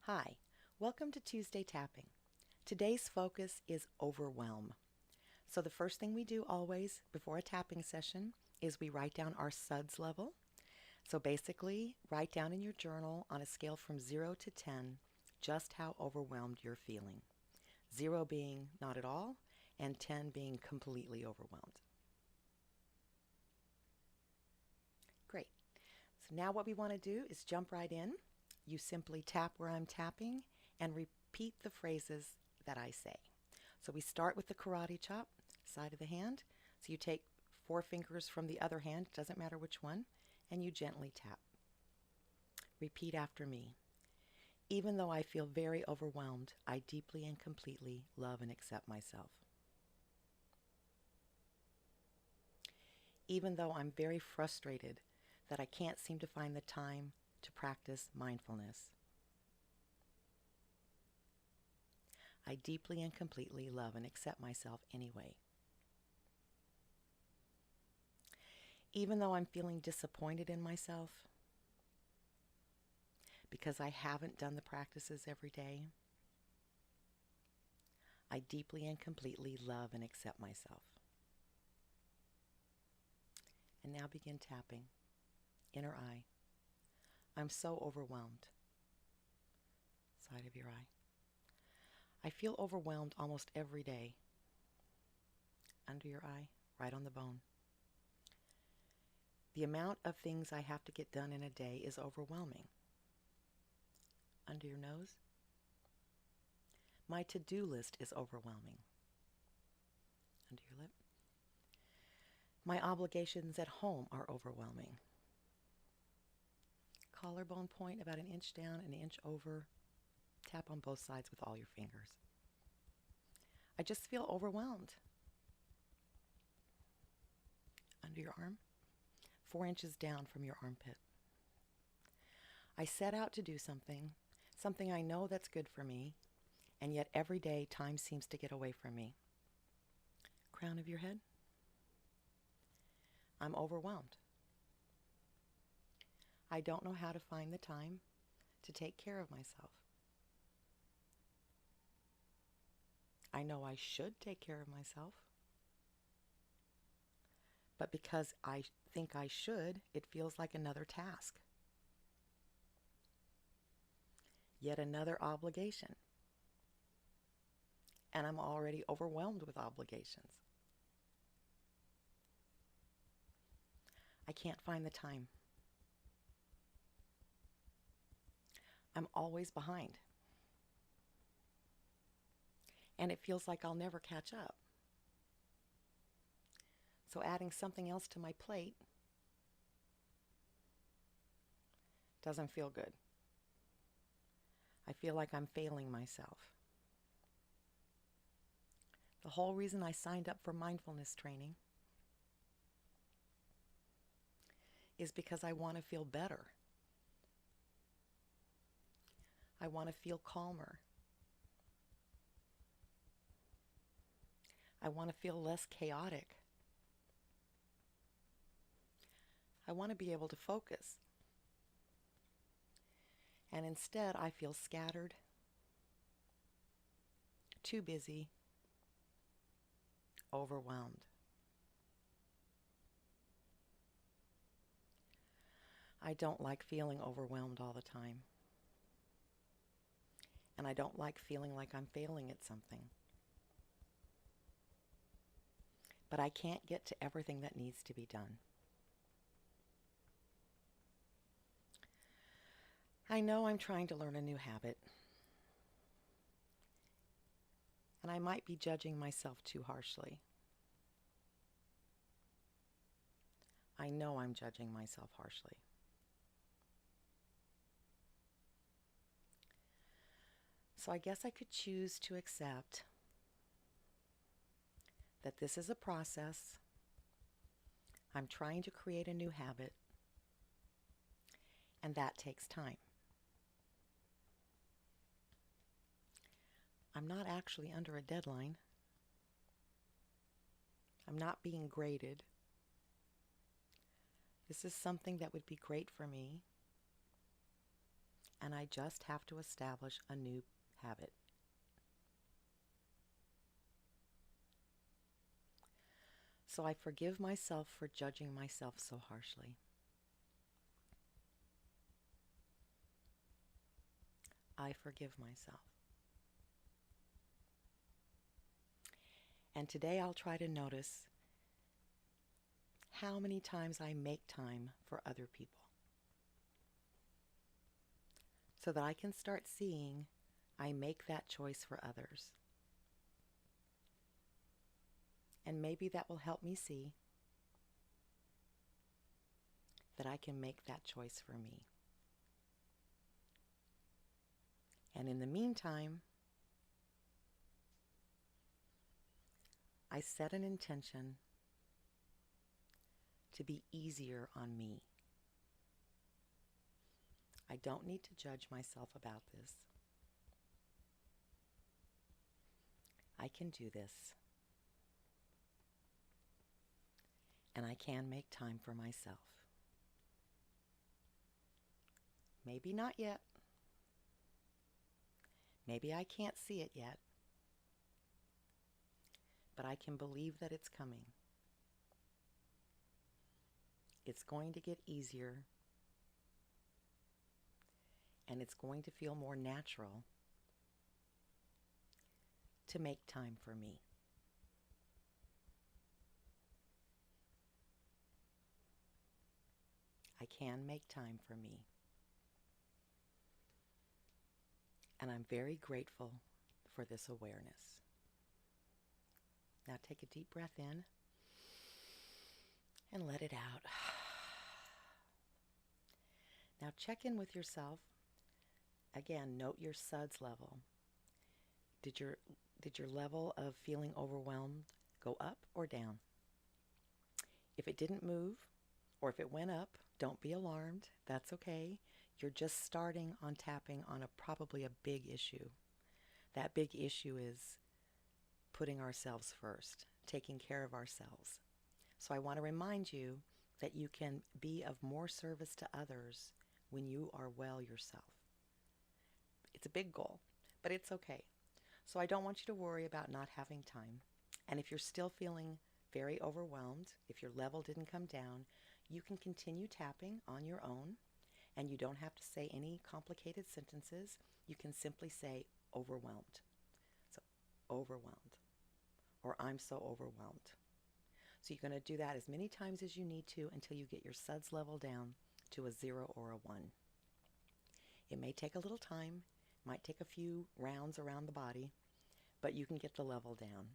Hi, welcome to Tuesday Tapping. Today's focus is overwhelm. So the first thing we do always before a tapping session is we write down our SUDS level. So basically, write down in your journal on a scale from 0 to 10 just how overwhelmed you're feeling. 0 being not at all, and 10 being completely overwhelmed. Great. So now what we want to do is jump right in. You simply tap where I'm tapping and repeat the phrases that I say. So we start with the karate chop, side of the hand. So you take 4 fingers from the other hand, doesn't matter which one, and you gently tap. Repeat after me. Even though I feel very overwhelmed, I deeply and completely love and accept myself. Even though I'm very frustrated that I can't seem to find the time to practice mindfulness, I deeply and completely love and accept myself anyway. Even though I'm feeling disappointed in myself because I haven't done the practices every day, I deeply and completely love and accept myself. And now begin tapping. Inner eye. I'm so overwhelmed. Side of your eye. I feel overwhelmed almost every day. Under your eye, right on the bone. The amount of things I have to get done in a day is overwhelming. Under your nose. My to-do list is overwhelming. Under your lip. My obligations at home are overwhelming. Collarbone point about 1 inch down, 1 inch over. Tap on both sides with all your fingers. I just feel overwhelmed. Under your arm, 4 inches down from your armpit. I set out to do something I know that's good for me, and yet every day time seems to get away from me. Crown of your head. I'm overwhelmed. I don't know how to find the time to take care of myself. I know I should take care of myself, but because I think I should, it feels like another task. Yet another obligation. And I'm already overwhelmed with obligations. I can't find the time. I'm always behind. And it feels like I'll never catch up. So adding something else to my plate doesn't feel good. I feel like I'm failing myself. The whole reason I signed up for mindfulness training is because I want to feel better. I want to feel calmer. I want to feel less chaotic. I want to be able to focus. And instead, I feel scattered, too busy, overwhelmed. I don't like feeling overwhelmed all the time. And I don't like feeling like I'm failing at something. But I can't get to everything that needs to be done. I know I'm trying to learn a new habit. And I might be judging myself too harshly. I know I'm judging myself harshly. So I guess I could choose to accept that this is a process. I'm trying to create a new habit, and that takes time. I'm not actually under a deadline. I'm not being graded. This is something that would be great for me, and I just have to establish a new habit. So I forgive myself for judging myself so harshly. I forgive myself. And today I'll try to notice how many times I make time for other people, so that I can start seeing I make that choice for others. And maybe that will help me see that I can make that choice for me. And in the meantime, I set an intention to be easier on me. I don't need to judge myself about this. I can do this. And I can make time for myself. Maybe not yet. Maybe I can't see it yet. But I can believe that it's coming. It's going to get easier. And it's going to feel more natural to make time for me. I can make time for me. And I'm very grateful for this awareness. Now take a deep breath in and let it out. Now check in with yourself. Again, note your SUDS level. Did your level of feeling overwhelmed go up or down? If it didn't move, or if it went up, don't be alarmed. That's okay. You're just starting on tapping on probably a big issue. That big issue is putting ourselves first, taking care of ourselves. So I want to remind you that you can be of more service to others when you are well yourself. It's a big goal, but it's okay. So I don't want you to worry about not having time. And if you're still feeling very overwhelmed, if your level didn't come down, you can continue tapping on your own, and you don't have to say any complicated sentences. You can simply say overwhelmed. So overwhelmed, or I'm so overwhelmed. So you're going to do that as many times as you need to until you get your SUDS level down to a 0 or a 1. It may take a little time, might take a few rounds around the body, but you can get the level down.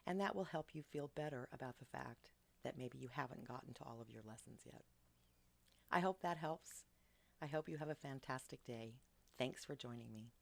And that will help you feel better about the fact that maybe you haven't gotten to all of your lessons yet. I hope that helps. I hope you have a fantastic day. Thanks for joining me.